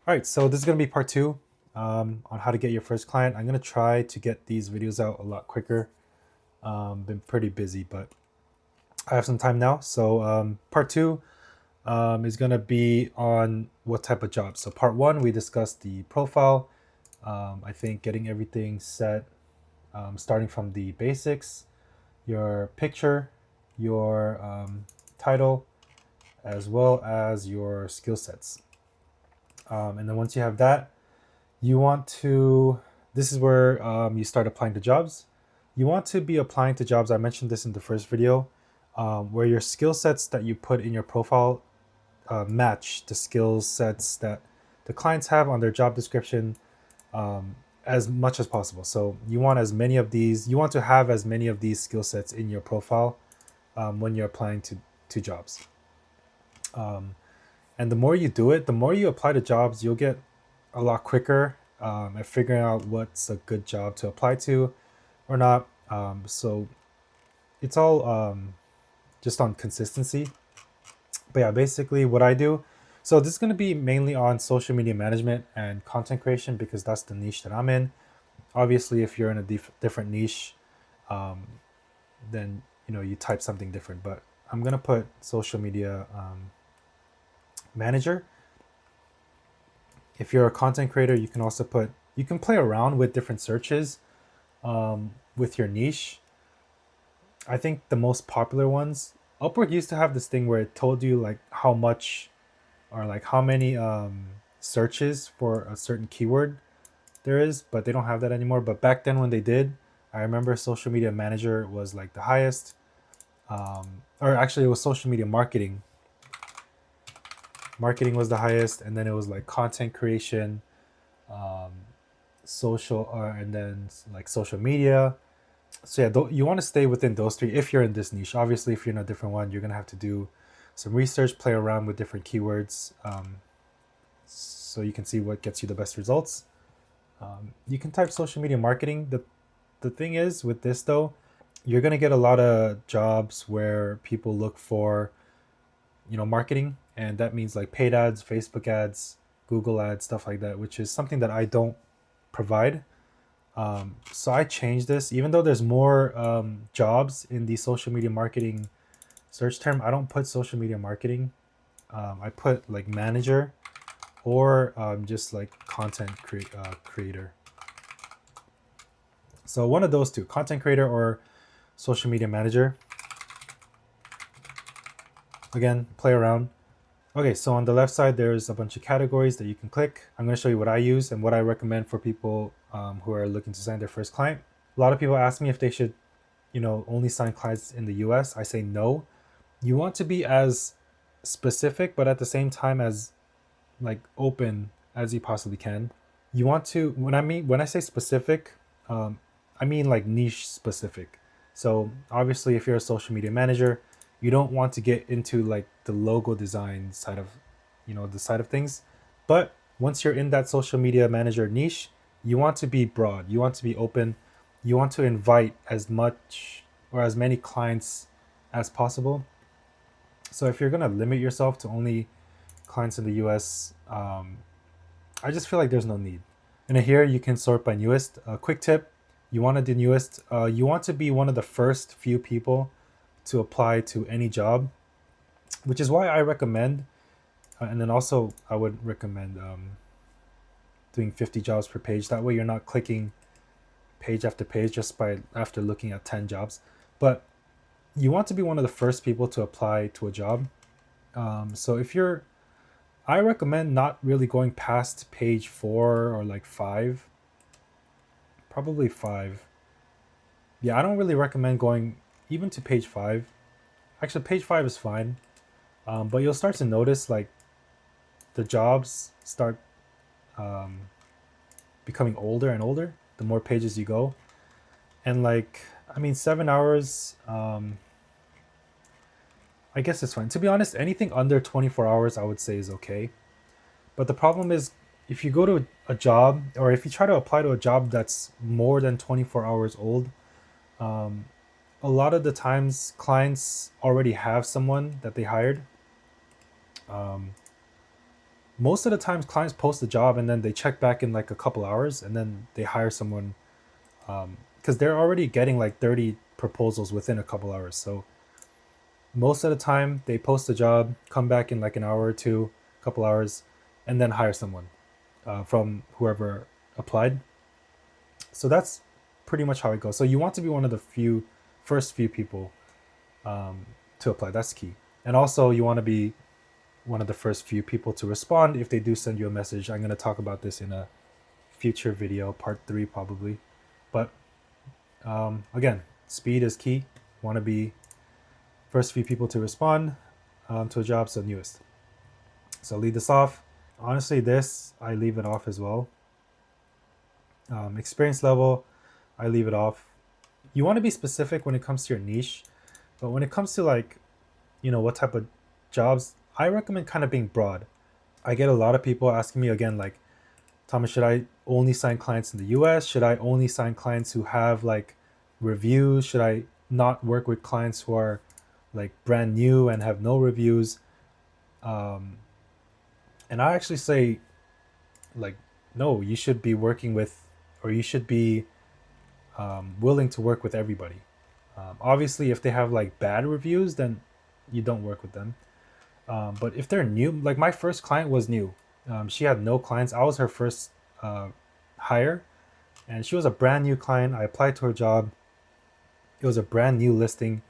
All right, so this is going to be part two on how to get your first client. I'm going to try to get these videos out a lot quicker. Been pretty busy, but I have some time now. So part two is going to be on what type of jobs. So part one, we discussed the profile. I think getting everything set, starting from the basics, your picture, your title, as well as your skill sets. And then once you have that, you want to, this is where you start applying to jobs. You want to be applying to jobs. I mentioned this in the first video, where your skill sets that you put in your profile match the skill sets that the clients have on their job description, as much as possible. So you want as many of these, you want to have as many of these skill sets in your profile when you're applying to jobs. And the more you do it, the more you apply to jobs, you'll get a lot quicker at figuring out what's a good job to apply to or not. So it's all just on consistency. But yeah, basically what I do. So this is going to be mainly on social media management and content creation because that's the niche that I'm in. Obviously, if you're in a different niche, um, then you type something different. But I'm gonna put social media manager. If you're a content creator, you can also you can play around with different searches with your niche. I think the most popular ones, Upwork used to have this thing where it told you like how much or like how many searches for a certain keyword there is, but they don't have that anymore. But back then when they did, I remember social media manager was like the highest, or actually it was social media marketing. Marketing was the highest, and then it was like content creation, um, social, and then like social media. So yeah, you want to stay within those three if you're in this niche. Obviously, if you're in a different one, you're gonna have to do some research, play around with different keywords, so you can see what gets you the best results. You can type social media marketing. The thing is with this though, you're gonna get a lot of jobs where people look for marketing, and that means like paid ads, Facebook ads, Google ads, stuff like that, which is something that I don't provide. So I changed this. Even though there's more jobs in the social media marketing search term, I don't put social media marketing. I put like manager or just like creator. So one of those two, content creator or social media manager. Again, play around. Okay, so on the left side, there's a bunch of categories that you can click. I'm going to show you what I use and what I recommend for people who are looking to sign their first client. A lot of people ask me if they should, only sign clients in the US. I say no. You want to be as specific, but at the same time as like open as you possibly can. You want to, when I say specific, I mean like niche specific. So obviously, if you're a social media manager, you don't want to get into like the logo design side of, the side of things. But once you're in that social media manager niche, you want to be broad. You want to be open. You want to invite as much or as many clients as possible. So if you're gonna limit yourself to only clients in the US, I just feel like there's no need. And here you can sort by newest. Quick tip: you want to do newest. You want to be one of the first few people to apply to any job, which is why I recommend. And then also I would recommend doing 50 jobs per page. That way you're not clicking page after page just by after looking at 10 jobs. But you want to be one of the first people to apply to a job. So if you're I recommend not really going past page 4 or like 5, probably 5. Yeah, I don't really recommend going even to page 5. Actually, page 5 is fine, but you'll start to notice like the jobs start um, becoming older and older the more pages you go. And like, I mean, 7 hours, I guess it's fine. To be honest, anything under 24 hours, I would say is okay. But the problem is, if you go to a job or if you try to apply to a job that's more than 24 hours old, um, a lot of the times clients already have someone that they hired. Um, most of the times clients post a job and then they check back in like a couple hours and then they hire someone, because they're already getting like 30 proposals within a couple hours. So most of the time they post a job, come back in like an hour or two, a couple hours, and then hire someone from whoever applied. So that's pretty much how it goes. So you want to be one of the first few people to apply. That's key. And also you want to be one of the first few people to respond if they do send you a message. I'm going to talk about this in a future video, part 3 probably. But again, speed is key. Want to be first few people to respond to a job, so newest. So leave this off. Honestly, this, I leave it off as well. Experience level, I leave it off. You want to be specific when it comes to your niche, but when it comes to like, what type of jobs, I recommend kind of being broad. I get a lot of people asking me again, like, Thomas, should I only sign clients in the US? Should I only sign clients who have like reviews? Should I not work with clients who are like brand new and have no reviews? And I actually say, like, no, you should be working with, or you should be willing to work with everybody. Obviously, if they have like bad reviews, then you don't work with them. But if they're new, like my first client was new. She had no clients. I was her first hire, and she was a brand new client. I applied to her job. It was a brand new listing.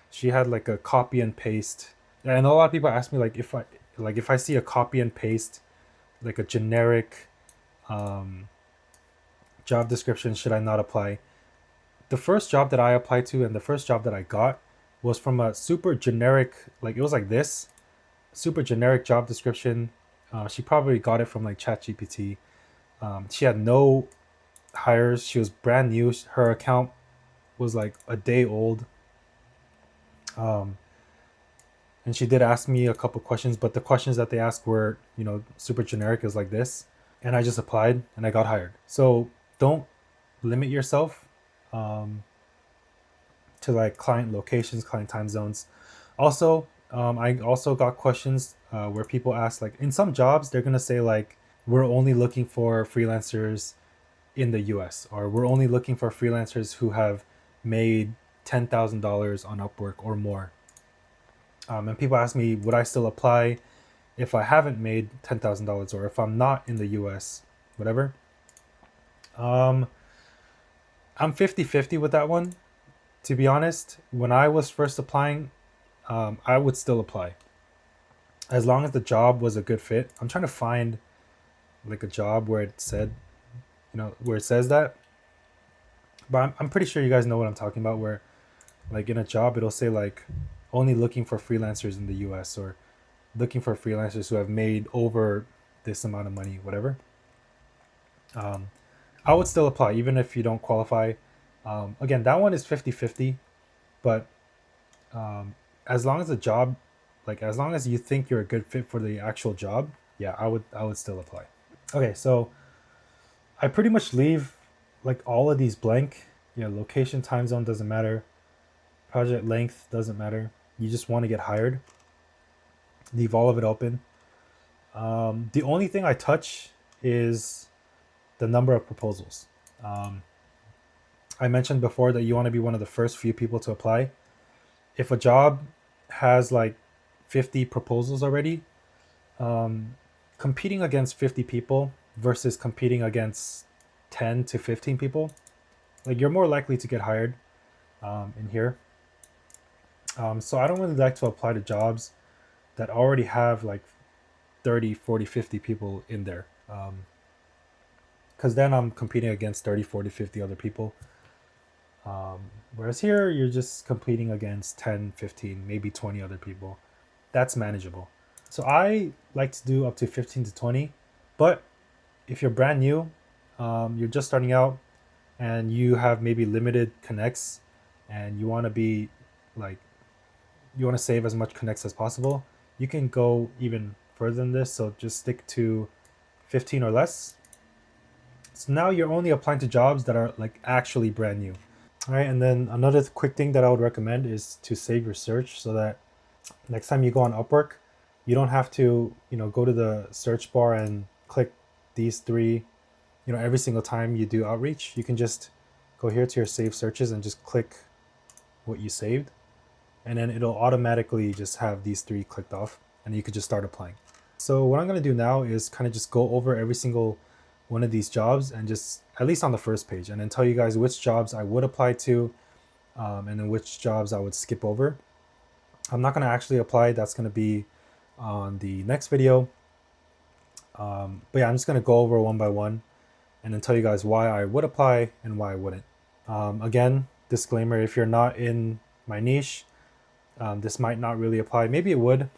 She had like a copy and paste. And I know a lot of people ask me like if I see a copy and paste, like a generic job description, should I not apply? The first job that I applied to and the first job that I got was from a super generic, like it was like this, super generic job description. She probably got it from like ChatGPT. She had no hires. She was brand new. Her account was like a day old. And she did ask me a couple questions, but the questions that they asked were, super generic. It was like this. And I just applied and I got hired. So don't limit yourself to like client locations, client time zones. Also, I also got questions where people ask, like, in some jobs, they're going to say, like, we're only looking for freelancers in the US, or we're only looking for freelancers who have made $10,000 on Upwork or more. And people ask me, would I still apply if I haven't made $10,000 or if I'm not in the US, whatever? I'm 50-50 with that one. To be honest, when I was first applying, I would still apply as long as the job was a good fit. I'm trying to find like a job where it said, where it says that. But I'm pretty sure you guys know what I'm talking about, where like in a job, it'll say like only looking for freelancers in the US, or looking for freelancers who have made over this amount of money, whatever. I would still apply even if you don't qualify. Again, that one is 50-50, but as long as the job, like as long as you think you're a good fit for the actual job, yeah, I would still apply. Okay, so I pretty much leave like all of these blank. Location, time zone doesn't matter. Project length doesn't matter. You just want to get hired. Leave all of it open. The only thing I touch is the number of proposals. I mentioned before that you want to be one of the first few people to apply. If a job has like 50 proposals already, competing against 50 people versus competing against 10 to 15 people, like you're more likely to get hired in here. So I don't really like to apply to jobs that already have like 30, 40, 50 people in there. Because then I'm competing against 30, 40, 50 other people. Whereas here, you're just competing against 10, 15, maybe 20 other people. That's manageable. So I like to do up to 15 to 20. But if you're brand new, you're just starting out, and you have maybe limited connects, and you want to be like, you want to save as much connects as possible, you can go even further than this. So just stick to 15 or less. So now you're only applying to jobs that are like actually brand new. All right, and then another quick thing that I would recommend is to save your search so that next time you go on Upwork, You don't have to, go to the search bar and click these three, every single time you do outreach. You can just go here to your saved searches and just click what you saved. And then it'll automatically just have these three clicked off, and you could just start applying. So what I'm going to do now is kind of just go over every single one of these jobs, and just at least on the first page, and then tell you guys which jobs I would apply to, and then which jobs I would skip over. I'm not going to actually apply. That's going to be on the next video. But yeah, I'm just going to go over one by one and then tell you guys why I would apply and why I wouldn't. Again, disclaimer, if you're not in my niche, this might not really apply. Maybe it would,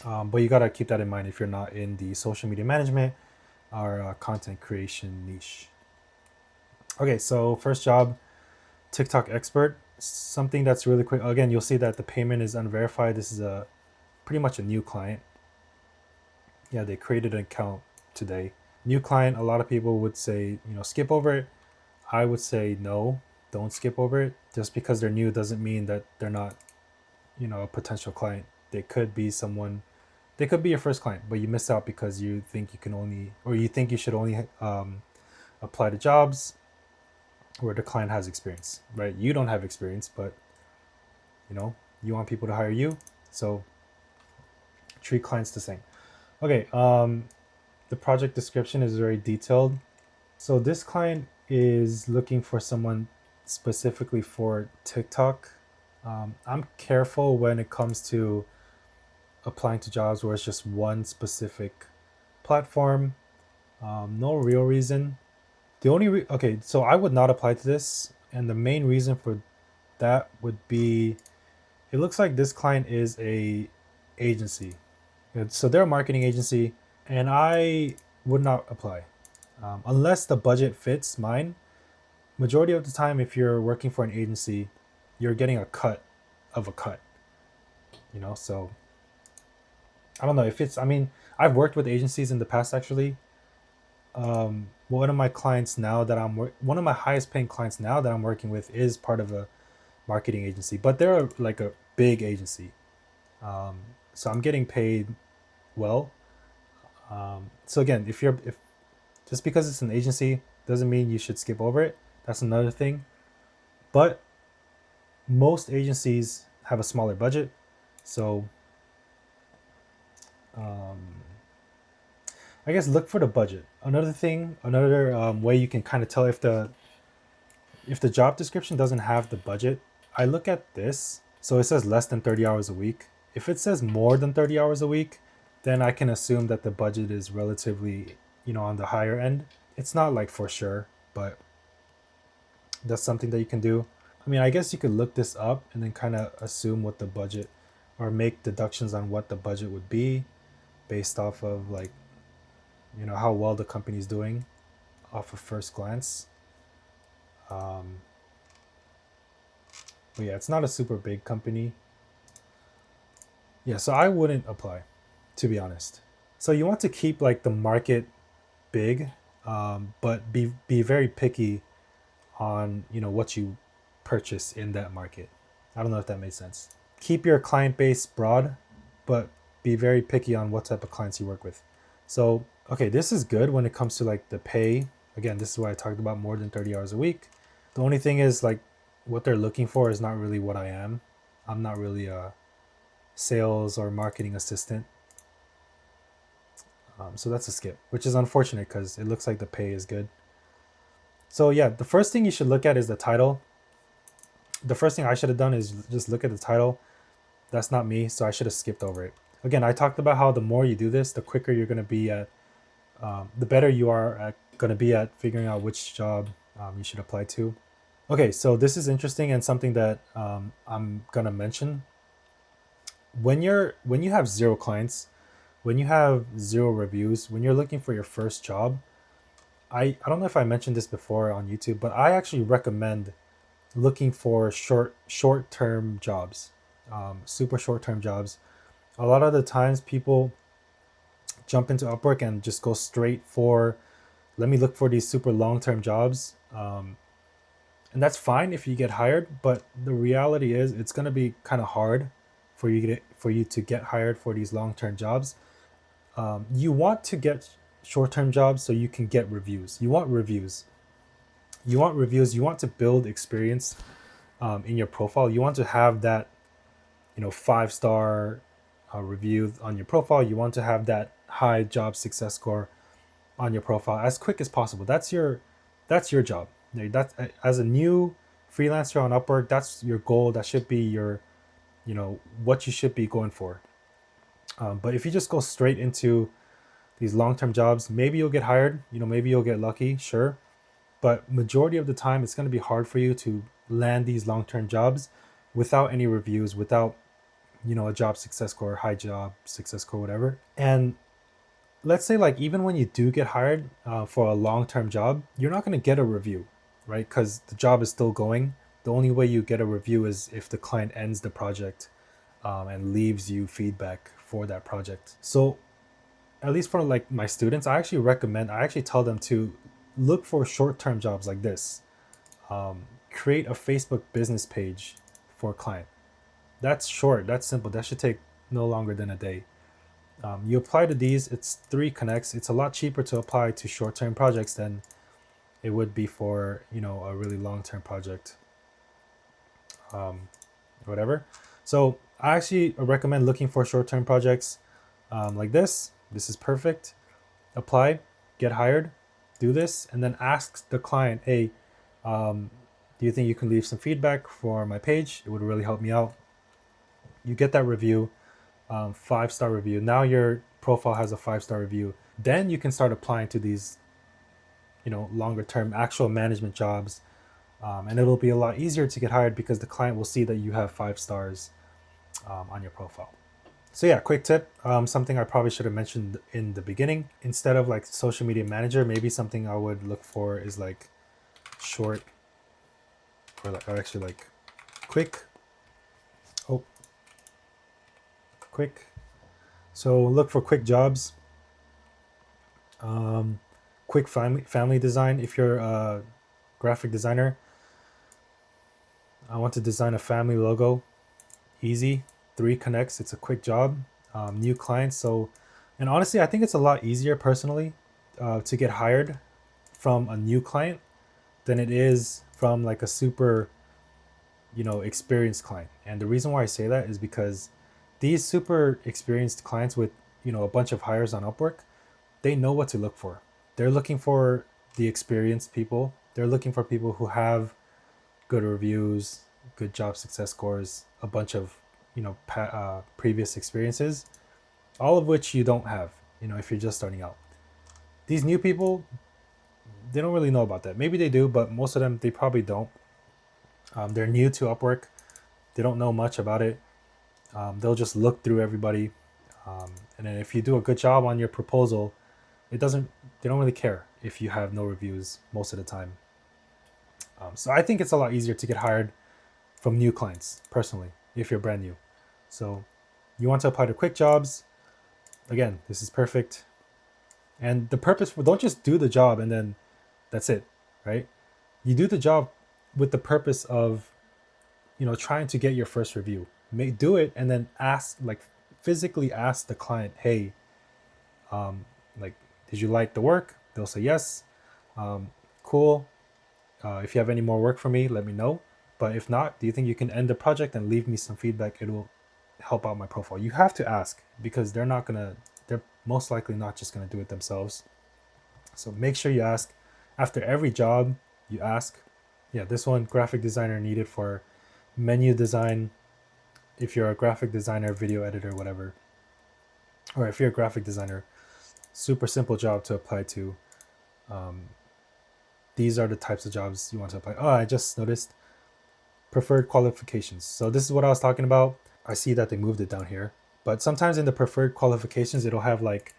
but you got to keep that in mind if you're not in the social media management or content creation niche. Okay, so first job, TikTok expert. Something that's really quick. Again, you'll see that the payment is unverified. This is pretty much a new client. Yeah, they created an account today. New client, a lot of people would say, skip over it. I would say no, don't skip over it. Just because they're new doesn't mean that they're not, a potential client. They could be someone, they could be your first client, but you miss out because you think you can only, or you think you should only apply to jobs where the client has experience, right? You don't have experience, but you want people to hire you. So treat clients the same. Okay, the project description is very detailed. So this client is looking for someone specifically for TikTok. I'm careful when it comes to applying to jobs where it's just one specific platform. No real reason. The only okay, so I would not apply to this, and the main reason for that would be, it looks like this client is a agency. So they're a marketing agency, and I would not apply unless the budget fits mine. Majority of the time, if you're working for an agency, you're getting a cut of a cut. So I don't know if it's. I mean, I've worked with agencies in the past actually. One of my clients now that one of my highest paying clients now that I'm working with is part of a marketing agency, but they're like a big agency. So I'm getting paid well. So again, if just because it's an agency doesn't mean you should skip over it. That's another thing. But most agencies have a smaller budget, so I guess look for the budget. Another way you can kind of tell if the job description doesn't have the budget, I look at this. So it says less than 30 hours a week. If it says more than 30 hours a week, then I can assume that the budget is relatively, on the higher end. It's not like for sure, but that's something that you can do. I mean, I guess you could look this up and then kind of assume what the budget, or make deductions on what the budget would be based off of like, how well the company's doing off of first glance. But yeah, it's not a super big company. Yeah, so I wouldn't apply, to be honest. So you want to keep like the market big, but be very picky on what you purchase in that market. I don't know if that makes sense. Keep your client base broad, but be very picky on what type of clients you work with. So okay, this is good when it comes to like the pay. Again, this is why I talked about more than 30 hours a week. The only thing is like what they're looking for is not really what I am. I'm not really a sales or marketing assistant. So that's a skip, which is unfortunate because it looks like the pay is good. So yeah, the first thing you should look at is the title. The first thing I should have done is just look at the title. That's not me, so I should have skipped over it. Again, I talked about how the more you do this, the quicker you're going to be at, the better you are going to be at figuring out which job you should apply to. Okay, so this is interesting and something that I'm going to mention. When you have 0 clients, when you have 0 reviews, when you're looking for your first job, I don't know if I mentioned this before on YouTube, but I actually recommend looking for short-term jobs, super short-term jobs. A lot of the times people jump into Upwork and just go straight for, let me look for these super long-term jobs. And that's fine if you get hired, but the reality is it's going to be kind of hard for for you to get hired for these long-term jobs. You want to get short-term jobs so you can get reviews. You want reviews. You want reviews. You want to build experience in your profile. You want to have that, 5-star review on your profile. You want to have that high job success score on your profile as quick as possible. That's your job. That's as a new freelancer on Upwork. That's your goal. That should be your, what you should be going for. But if you just go straight into these long-term jobs, maybe you'll get hired. Maybe you'll get lucky. Sure, but majority of the time, it's going to be hard for you to land these long-term jobs without any reviews, without a job success score, high job success score, whatever. And let's say like even when you do get hired for a long-term job, you're not going to get a review, right? Because the job is still going. The only way you get a review is if the client ends the project and leaves you feedback for that project. So at least for like my students, I actually tell them to look for short-term jobs like this. Create a Facebook business page for a client. That's short, that's simple. That should take no longer than a day. You apply to these, it's 3 connects. It's a lot cheaper to apply to short-term projects than it would be for, a really long-term project. Whatever. So I actually recommend looking for short-term projects like this. This is perfect. Apply, get hired, do this, and then ask the client, hey, do you think you can leave some feedback for my page? It would really help me out. You get that review, 5-star review. Now your profile has a 5-star review. Then you can start applying to these, longer term actual management jobs. And it'll be a lot easier to get hired because the client will see that you have 5 stars on your profile. So yeah, quick tip, something I probably should have mentioned in the beginning. Instead of like social media manager, maybe something I would look for is like short or actually like quick. Quick. So look for quick jobs. Quick family design. If you're a graphic designer, I want to design a family logo. Easy. 3 connects. It's a quick job. New clients. So, and honestly, I think it's a lot easier personally to get hired from a new client than it is from like a super, experienced client. And the reason why I say that is because these super experienced clients with, a bunch of hires on Upwork, they know what to look for. They're looking for the experienced people. They're looking for people who have good reviews, good job success scores, a bunch of, previous experiences, all of which you don't have, if you're just starting out. These new people, they don't really know about that. Maybe they do, but most of them, they probably don't. They're new to Upwork. They don't know much about it. They'll just look through everybody. And then if you do a good job on your proposal, they don't really care if you have no reviews most of the time. So I think it's a lot easier to get hired from new clients, personally, if you're brand new. So you want to apply to quick jobs. Again, this is perfect. And the purpose don't just do the job and then that's it, right? You do the job with the purpose of, trying to get your first review. Do it and then physically ask the client, hey, did you like the work? They'll say yes. Cool. If you have any more work for me, let me know. But if not, do you think you can end the project and leave me some feedback? It will help out my profile. You have to ask because they're most likely not just gonna do it themselves. So make sure you ask. After every job, you ask. Yeah, this one, graphic designer needed for menu design. If you're a graphic designer, video editor, whatever, or if you're a graphic designer, super simple job to apply to. These are the types of jobs you want to apply. Oh, I just noticed preferred qualifications. So this is what I was talking about. I see that they moved it down here, but sometimes in the preferred qualifications, it'll have like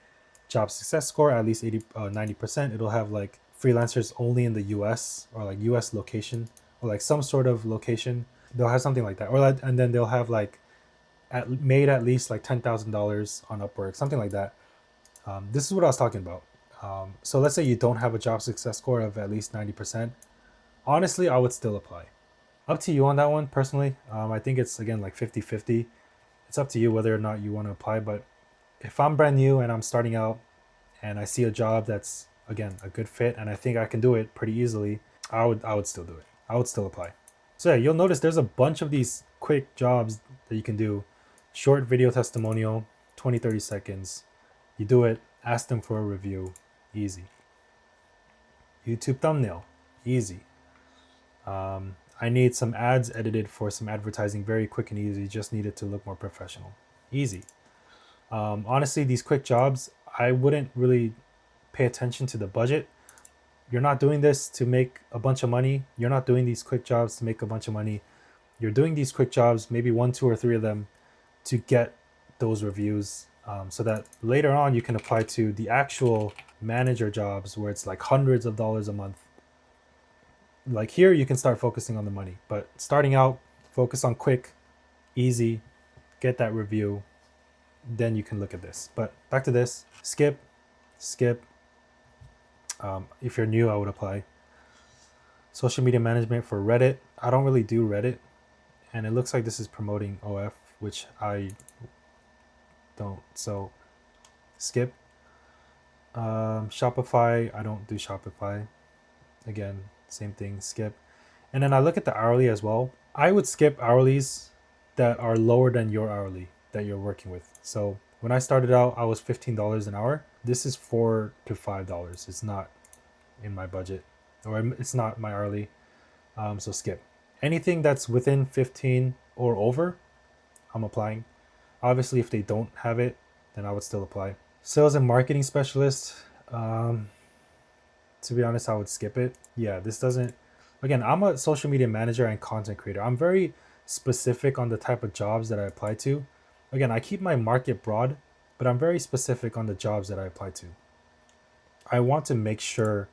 job success score, at least 90%. It'll have like freelancers only in the US or like US location or like some sort of location. They'll have something like that. And then they'll have like made at least like $10,000 on Upwork, something like that. This is what I was talking about. So let's say you don't have a job success score of at least 90%. Honestly, I would still apply. Up to you on that one, personally. I think it's, again, like 50-50. It's up to you whether or not you want to apply. But if I'm brand new and I'm starting out and I see a job that's, again, a good fit and I think I can do it pretty easily, I would still do it. I would still apply. So yeah, you'll notice there's a bunch of these quick jobs that you can do. Short video testimonial, 20, 30 seconds. You do it, ask them for a review, easy. YouTube thumbnail, easy. I need some ads edited for some advertising, very quick and easy. Just need it to look more professional, easy. Honestly, these quick jobs, I wouldn't really pay attention to the budget. You're not doing this to make a bunch of money. You're not doing these quick jobs to make a bunch of money. You're doing these quick jobs, maybe 1, 2, or 3 of them, to get those reviews, so that later on you can apply to the actual manager jobs where it's like hundreds of dollars a month. Like here, you can start focusing on the money, but starting out, focus on quick, easy, get that review, then you can look at this. But back to this, skip. If you're new, I would apply. Social media management for Reddit. I don't really do Reddit, and it looks like this is promoting OF, which I don't, so skip. Shopify, I don't do Shopify. Again, same thing, skip. And then I look at the hourly as well. I would skip hourlies that are lower than your hourly that you're working with. So when I started out, I was $15 an hour. This is $4 to $5. It's not in my budget, or it's not my hourly. So skip. Anything that's within 15 or over, I'm applying. Obviously, if they don't have it, then I would still apply. Sales and marketing specialist. To be honest, I would skip it. Yeah, this doesn't. Again, I'm a social media manager and content creator. I'm very specific on the type of jobs that I apply to. Again, I keep my market broad, but I'm very specific on the jobs that I apply to. I want to make sure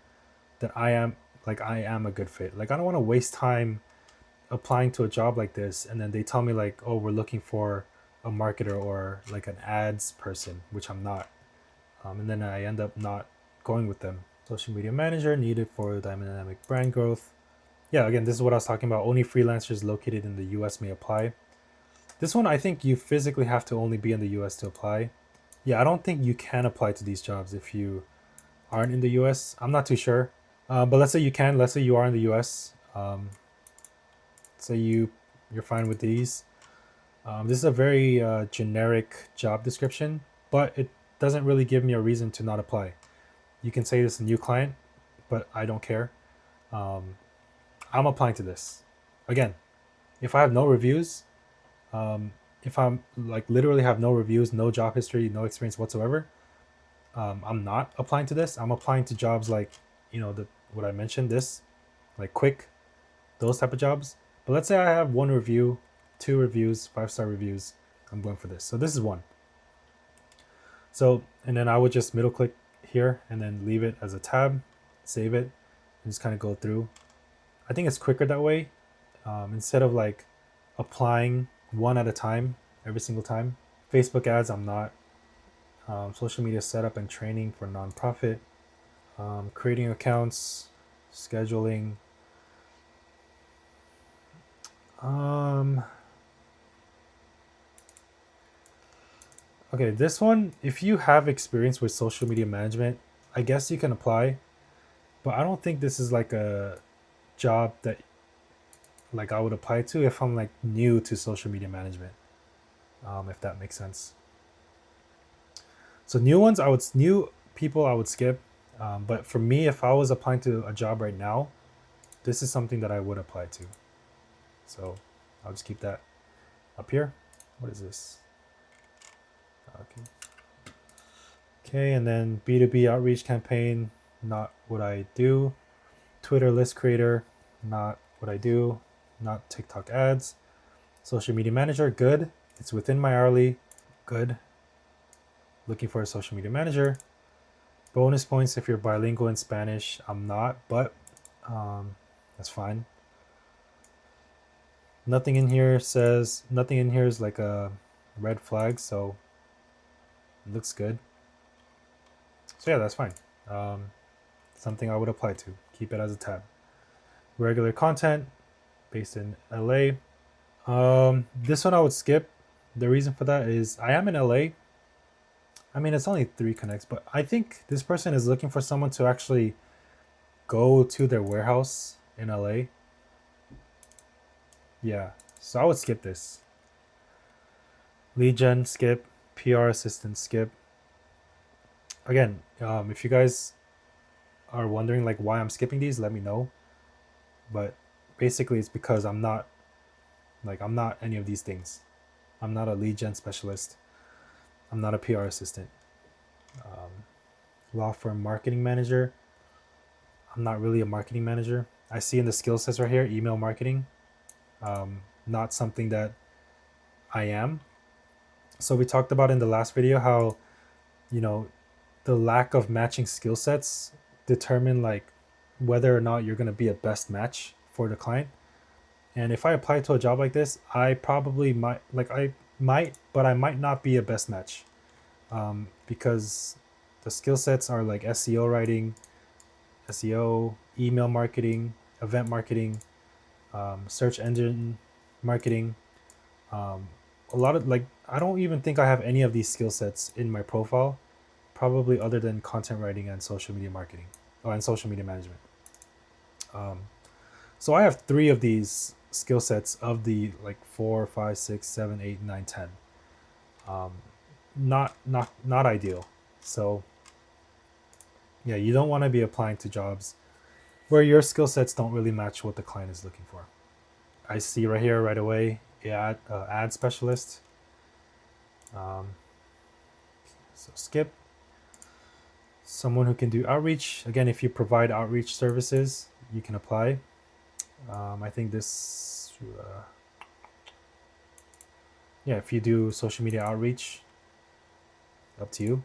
that I am a good fit. Like, I don't want to waste time applying to a job like this and then they tell me like, oh, we're looking for a marketer or like an ads person, which I'm not. And then I end up not going with them. Social media manager needed for dynamic brand growth. Yeah, again, this is what I was talking about. Only freelancers located in the US may apply. This one, I think you physically have to only be in the US to apply. Yeah, I don't think you can apply to these jobs if you aren't in the US. I'm not too sure. But let's say you can. Let's say you are in the US. Say you're fine with these. This is a very generic job description, but it doesn't really give me a reason to not apply. You can say this is a new client, but I don't care. I'm applying to this. Again, if I have no reviews, if I'm like literally have no reviews, no job history, no experience whatsoever, I'm not applying to this. I'm applying to jobs like, what I mentioned, this, like quick, those type of jobs. But let's say I have 1 review, 2 reviews, 5-star reviews. I'm going for this. So this is 1. So, and then I would just middle click here and then leave it as a tab, save it, and just kind of go through. I think it's quicker that way, instead of like applying 1 at a time every single time. Facebook ads, I'm not. Social media setup and training for nonprofit. Creating accounts, scheduling. Okay, this one, if you have experience with social media management, I guess you can apply, but I don't think this is like a job that like I would apply to if I'm like new to social media management, if that makes sense. So new people I would skip, but for me, if I was applying to a job right now, this is something that I would apply to. So I'll just keep that up here. What is this? Okay. Okay, and then B2B outreach campaign, not what I do. Twitter list creator, not what I do. Not TikTok ads. Social media manager, good. It's within my hourly, good. Looking for a social media manager. Bonus points if you're bilingual in Spanish. I'm not, but that's fine. Nothing in here is like a red flag, so it looks good. So yeah, that's fine. Something I would apply to. Keep it as a tab. Regular content, based in LA. This one I would skip. The reason for that is I am in LA. I mean, it's only 3 connects, but I think this person is looking for someone to actually go to their warehouse in LA. Yeah, so I would skip this. Lead gen, skip. PR assistant, skip. Again, if you guys are wondering like why I'm skipping these, let me know. But basically, it's because I'm not any of these things. I'm not a lead gen specialist. I'm not a PR assistant. Law firm marketing manager. I'm not really a marketing manager. I see in the skill sets right here, email marketing. Not something that I am. So we talked about in the last video how, you know, the lack of matching skill sets determine like whether or not you're going to be a best match for the client. And if I apply to a job like this, I probably might, but I might not be a best match, because the skill sets are like SEO writing, SEO, email marketing, event marketing, search engine marketing. A lot of like, I don't even think I have any of these skill sets in my profile, probably other than content writing and social media marketing, and social media management. So I have 3 of these skill sets of the like 4, 5, 6, 7, 8, 9, 10. Not ideal. So yeah, you don't want to be applying to jobs where your skill sets don't really match what the client is looking for. I see right here right away, ad specialist. So skip. Someone who can do outreach. Again, if you provide outreach services, you can apply. I think this, yeah, if you do social media outreach, up to you.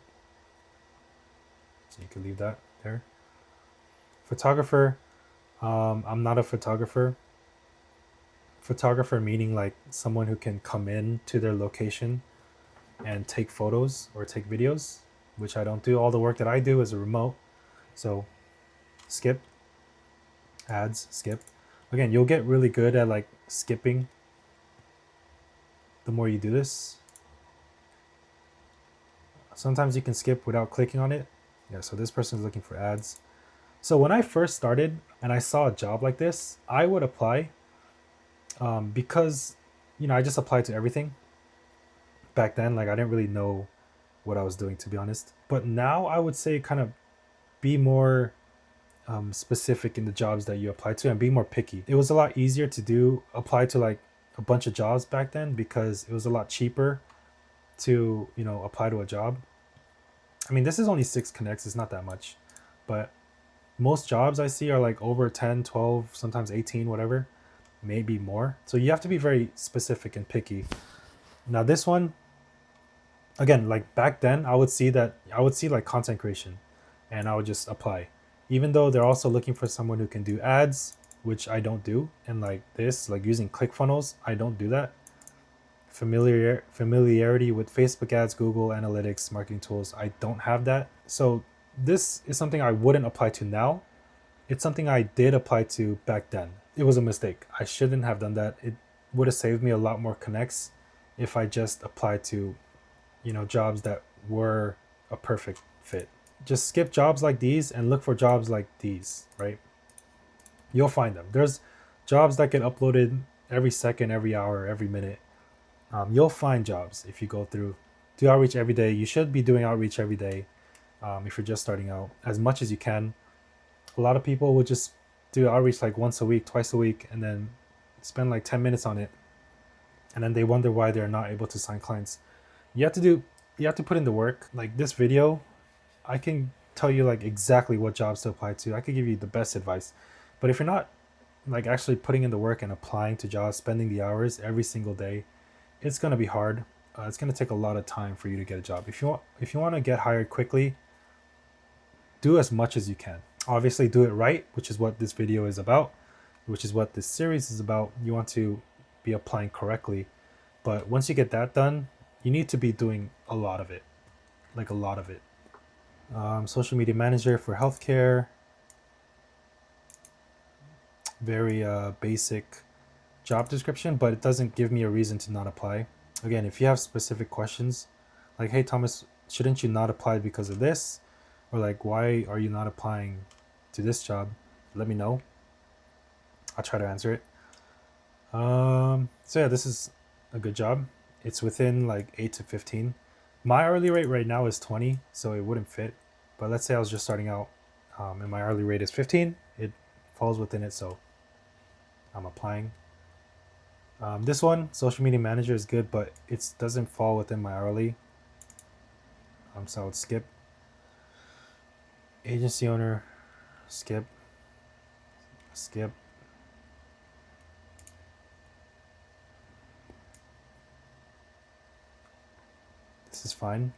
So you can leave that there. Photographer. I'm not a photographer. Photographer meaning like someone who can come in to their location and take photos or take videos, which I don't do. All the work that I do is a remote. So skip. Ads, skip. Again, you'll get really good at like skipping the more you do this. Sometimes you can skip without clicking on it. Yeah, so this person is looking for ads. So when I first started and I saw a job like this, I would apply, because, I just applied to everything back then. Like I didn't really know what I was doing, to be honest. But now I would say kind of be more specific in the jobs that you apply to and be more picky. It was a lot easier to apply to like a bunch of jobs back then because it was a lot cheaper to, apply to a job. I mean, this is only 6 connects. It's not that much, but most jobs I see are like over 10, 12, sometimes 18, whatever, maybe more. So you have to be very specific and picky. Now this one, again, like back then, I would see like content creation and I would just apply. Even though they're also looking for someone who can do ads, which I don't do. And like this, like using ClickFunnels, I don't do that. Familiarity with Facebook ads, Google Analytics, marketing tools, I don't have that. So this is something I wouldn't apply to now. It's something I did apply to back then. It was a mistake. I shouldn't have done that. It would have saved me a lot more connects if I just applied to, jobs that were a perfect fit. Just skip jobs like these and look for jobs like these, right? You'll find them. There's jobs that get uploaded every second, every hour, every minute. You'll find jobs if you go through. Do outreach every day. You should be doing outreach every day, if you're just starting out, as much as you can. A lot of people will just do outreach like once a week, twice a week, and then spend like 10 minutes on it. And then they wonder why they're not able to sign clients. You have to put in the work. Like this video, I can tell you like exactly what jobs to apply to. I could give you the best advice. But if you're not like actually putting in the work and applying to jobs, spending the hours every single day, it's going to be hard. It's going to take a lot of time for you to get a job. If you want to get hired quickly, do as much as you can. Obviously do it right, which is what this video is about, which is what this series is about. You want to be applying correctly. But once you get that done, you need to be doing a lot of it, like a lot of it. Social media manager for healthcare. Very basic job description, but it doesn't give me a reason to not apply. Again, if you have specific questions, like, hey Thomas, shouldn't you not apply because of this? Or like, why are you not applying to this job? Let me know. I'll try to answer it. So yeah, this is a good job. It's within like 8 to 15. My hourly rate right now is 20, so it wouldn't fit. But let's say I was just starting out, and my hourly rate is 15. It falls within it, so I'm applying. This one, social media manager, is good, but it doesn't fall within my hourly. So I would skip. Agency owner, skip, skip. This is fine.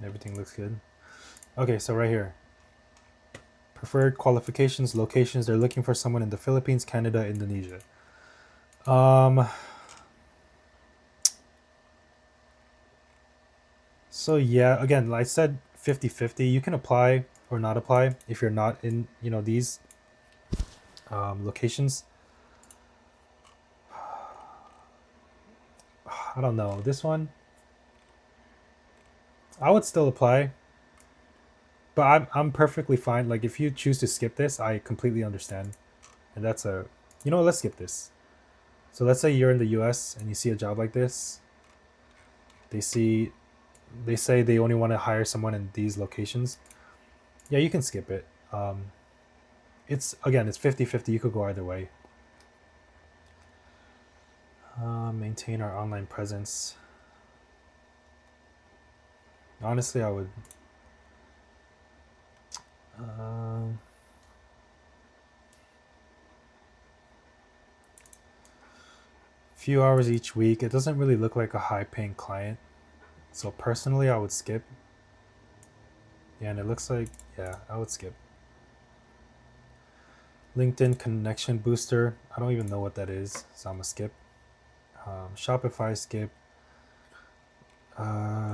Everything looks good. Okay, so right here, preferred qualifications, locations. They're looking for someone in the Philippines, Canada, Indonesia. So yeah, again, like I said 50-50. You can apply or not apply if you're not in, these locations. I don't know. This one, I would still apply, but I'm perfectly fine. Like if you choose to skip this, I completely understand. And that's let's skip this. So let's say you're in the US and you see a job like this. They say they only want to hire someone in these locations. Yeah, you can skip it. It's 50-50. You could go either way. Maintain our online presence. Honestly, I would. Few hours each week. It doesn't really look like a high-paying client, so personally, I would skip. Yeah, and it looks like I would skip. LinkedIn connection booster. I don't even know what that is, so I'm gonna skip. Shopify, skip.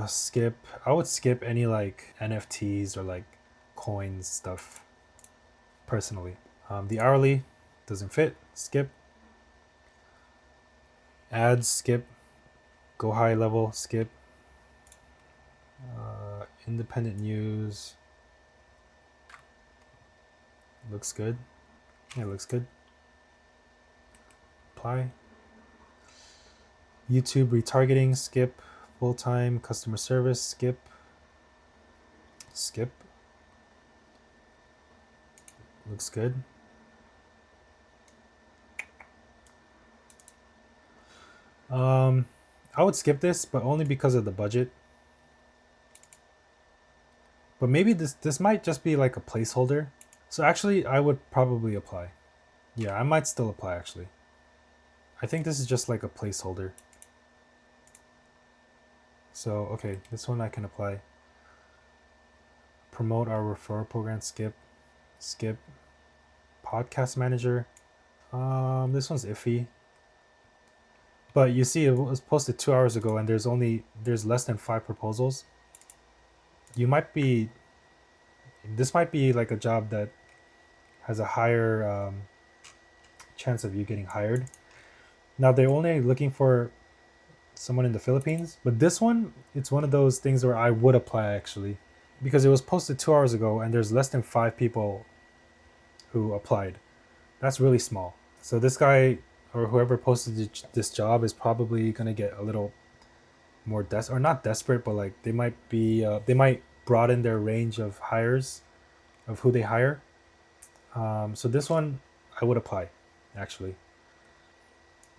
Skip. I would skip any like NFTs or like coins stuff. Personally, the hourly doesn't fit. Skip. Ads, skip. Go high level, skip. Independent news. Looks good. Yeah, looks good. Apply. YouTube retargeting, skip. Full-time customer service, skip. Skip. Looks good. I would skip this, but only because of the budget. But maybe this might just be like a placeholder. So actually, I would probably apply. Yeah, I might still apply actually. I think this is just like a placeholder. So, okay, this one I can apply. Promote our referral program, skip. Skip. Podcast manager. This one's iffy. But you see, it was posted 2 hours ago, and there's less than 5 proposals. You might be. This might be like a job that has a higher chance of you getting hired. Now they're only looking for someone in the Philippines, but this one, it's one of those things where I would apply actually, because it was posted 2 hours ago, and there's less than 5 people who applied. That's really small. So this guy or whoever posted this job is probably gonna get a little more or not desperate, but like they might broaden their range of hires, of who they hire. So this one I would apply, actually.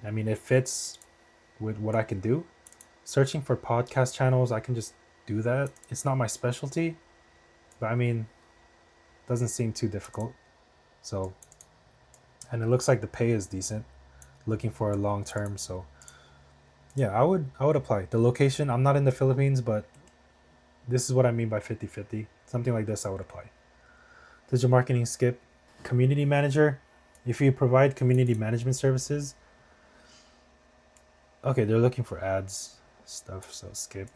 I mean, it fits with what I can do. Searching for podcast channels, I can just do that. It's not my specialty, but I mean, doesn't seem too difficult. So, and it looks like the pay is decent. Looking for a long term, so yeah, I would apply. The location, I'm not in the Philippines, but this is what I mean by 50-50. Something like this I would apply. Digital marketing, skip. Community manager, if you provide community management services, okay, they're looking for ads stuff, so skip.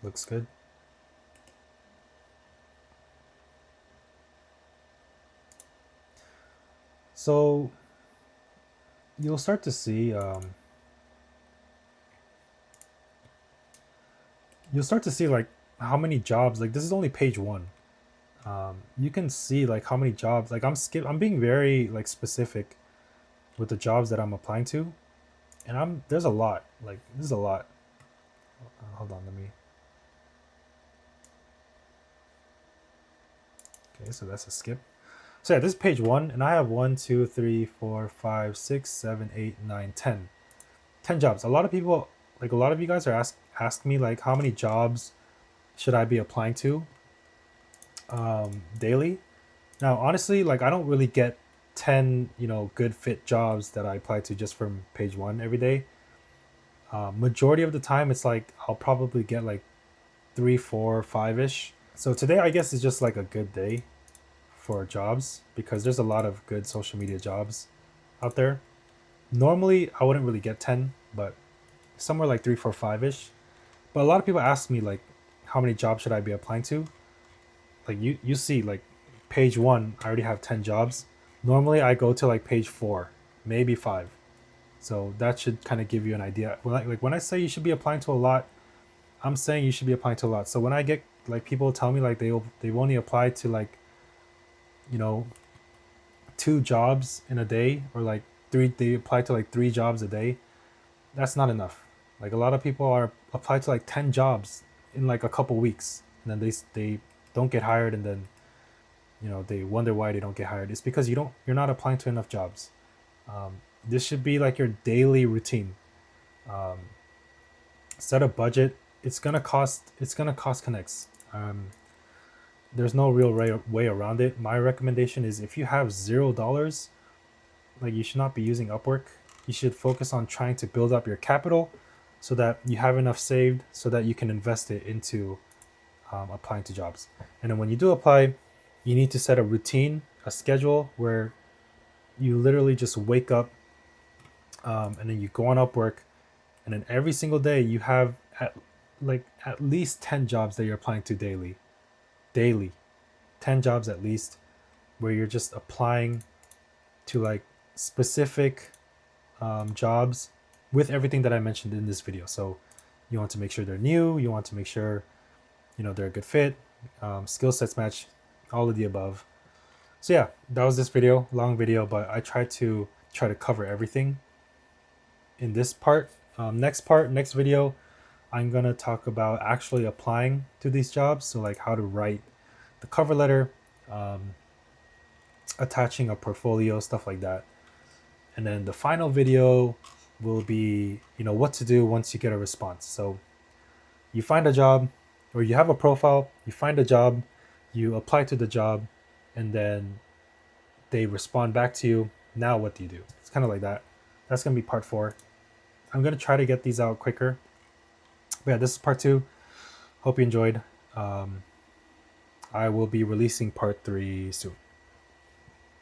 Looks good. So you'll start to see like how many jobs. Like this is only page one. You can see like how many jobs. Like I'm being very like specific with the jobs that I'm applying to, and there's a lot. Like this is a lot. Hold on, let me. Okay, so that's a skip. So yeah, this is page one, and I have 1, 2, 3, 4, 5, 6, 7, 8, 9, 10. 10 jobs. A lot of people, like a lot of you guys are ask me like how many jobs should I be applying to daily. Now, honestly, like I don't really get 10, good fit jobs that I apply to just from page one every day. Majority of the time, it's like I'll probably get like 3, 4, 5 ish. So today, I guess, is just like a good day for jobs because there's a lot of good social media jobs out there. Normally, I wouldn't really get 10, but somewhere like 3, 4, 5 ish. But a lot of people ask me like, how many jobs should I be applying to? Like you see like page one, I already have 10 jobs. Normally, I go to like page four, maybe five. So that should kind of give you an idea. When I say you should be applying to a lot, I'm saying you should be applying to a lot. So when I get like people tell me like they've only applied to like, you know, 2 jobs in a day, or like they apply to like 3 jobs a day, that's not enough. Like a lot of people are applied to like 10 jobs in like a couple weeks, and then they don't get hired, and then they wonder why they don't get hired. It's because you're not applying to enough jobs. This should be like your daily routine. Um, Set a budget. It's gonna cost connects. There's no real way around it. My recommendation is if you have $0, like you should not be using Upwork. You should focus on trying to build up your capital so that you have enough saved so that you can invest it into applying to jobs. And then when you do apply, you need to set a routine, a schedule where you literally just wake up, and then you go on Upwork, and then every single day you have at least 10 jobs that you're applying to daily 10 jobs at least, where you're just applying to like specific jobs with everything that I mentioned in this video. So you want to make sure they're new, you want to make sure they're a good fit, skill sets match, all of the above. So yeah, that was this video, long video, but I tried to cover everything in this part. Next video, I'm gonna talk about actually applying to these jobs. So like how to write the cover letter, attaching a portfolio, stuff like that. And then the final video will be, what to do once you get a response. So you find a job, or you have a profile, you find a job, you apply to the job, and then they respond back to you. Now what do you do? It's kind of like that. That's gonna be part 4. I'm gonna try to get these out quicker. But yeah, this is part 2. Hope you enjoyed. I will be releasing part 3 soon.